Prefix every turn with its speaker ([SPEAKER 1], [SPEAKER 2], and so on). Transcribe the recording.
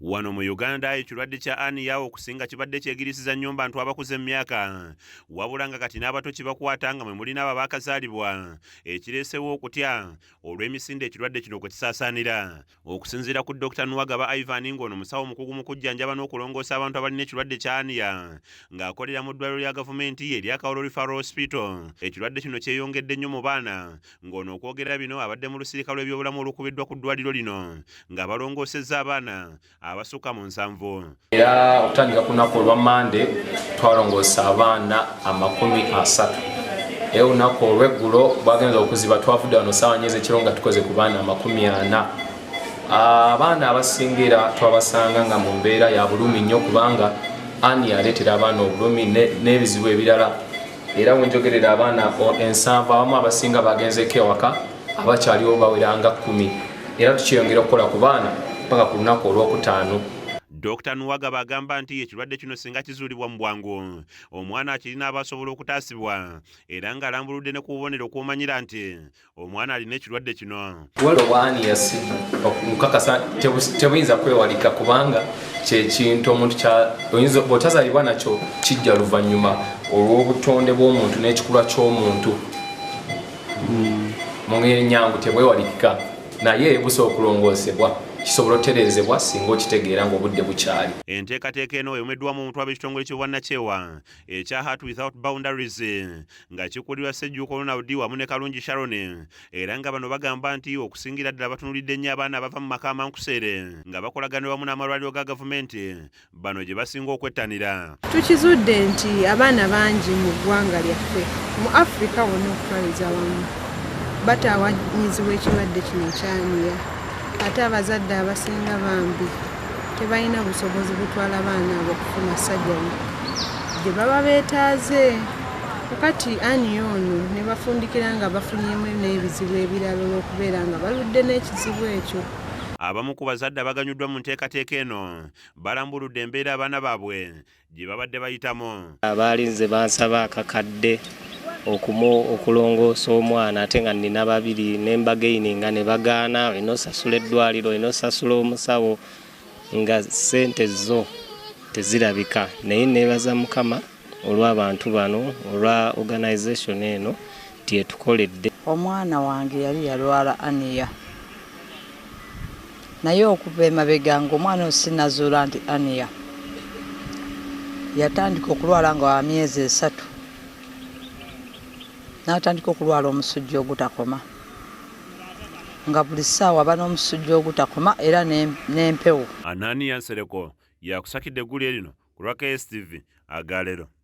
[SPEAKER 1] Wano mu Uganda ekirwadde kya Aniya okusinga kibadde kyegirisiza nnyo bantu abakuze emyaka wabula nga kati n'abato kibakwata nga mwe mulina abo abaakazaalibwa ekireesewo okutya olw'emisinde ekirwadde kino kwe kisaasaanira. Okusinziira ku Dr. Nwagaba Ivan ng'ono musawo mukugu mu kujjanjaba n'okulongoosa abantu abalina ekirwadde kya Aniya ng'akolera mu ddwaliro lya gavumenti erya Kawolo Referral Hospital. Ekirwadde kino kyeyongedde nnyo mu baana ng'ono okwogera bino abadde mu lusirika lw'ebyobulamu olukubiddwa ku ddwaliro lino ng'abalongoosezza abaana abasuka mu 7.
[SPEAKER 2] Era okutandika ku lunaku olwa Mande twalongoosa abaana 30. Era olunaku olw'eggulo bwagenza okuziba twavudde wano ssaawa nnya ez'ekiro nga tukoze ku baana 40. Abaana abasingira twabasanga nga mu mbeera ya bulumi nnyo kubanga Aniya aleetera abaana obulumi n'ebizibu ebirala. Era wenjogerera abaana 7 abamu abasinga bagenzeeko ewaka abakyaliwo baweranga 10. Era tukiyongera okukola ku baana paka ku lunaku olw'okutaano.
[SPEAKER 1] Dr. Nwagaba agamba nti ekirwadde kino singa kizuulibwa mu bwangu omwana akirina abasobola okutaasibwa era ng'alambuludde ne ku bubonero okumanyira nti omwana alina ekirwadde kino.
[SPEAKER 2] Waliwo bwa Aniya nkakasa tebuyinza kwewalika kubanga kyekintu omuntu bw'otazaalibwa nakyo kijja luvannyuma olw'obutonde bw'omuntu n'ekikulwa ky'omuntu mu ngeri ennyangu tebwewalikika naye busooka okulongoosebwa kisobola otereezebwa singa okitegeera ng'obudde bukyali.
[SPEAKER 1] Enteekateeka eno eyomeddwamu omuntu ab'ekitongole ky'obwannakyewa ekya Heart Without Boundaries nga kikulirwa Ssejjuuko Ronald wamu ne Kalungi Sharon era nga bano bagamba nti okusingira ddala batunuulidde nnyo abaana abava mu maka amankuseere nga bakolagana wamu n'amalwaliro ga gavumenti bano gye basinga okwettanira.
[SPEAKER 3] Tukizudde nti abaana bangi mu ggwanga lyaffe mu Africa wonna okutwaliza wamu bataawanyizibwa ekirwadde kino ekya Aniya. Ate abazadde abasinga bambi tebalina busobozi butwala baana abo okufuna sajjali gye baba beetaaze. Kati Aniya ono ne bafundikira nga bafunyemu n'ebizibu ebirala olw'okubeera nga baludde n'ekizibu ekyo.
[SPEAKER 1] Abamu ku bazadde abaganyuddwa mu nteekateeka eno balambuludde embeera abaana baabwe gye babadde bayitamu.
[SPEAKER 4] Abaalinze bansaba akakadde okulongoosa omwana ate nga nina 2 n'embageininga ne bagaana olina osasula eddwaliro olina osasula omusawo nga ssente zo tezirabika. Naye neebaza Mukama olw'abantu bano olwa organisation eno tyetukoledde.
[SPEAKER 5] Omwana wange yali yalwala Aniya naye okuva emabega nga omwana osinazuula nti Aniya yatandika okulwala nga wa myezi 3 n'atandika okulwala omusujja ogutakoma nga buli ssaawa aba n'omusujja ogutakoma era n'empewo.
[SPEAKER 1] Aniya Nsereko yakusakidde eggulu erino ku lwa KSTV Agalero.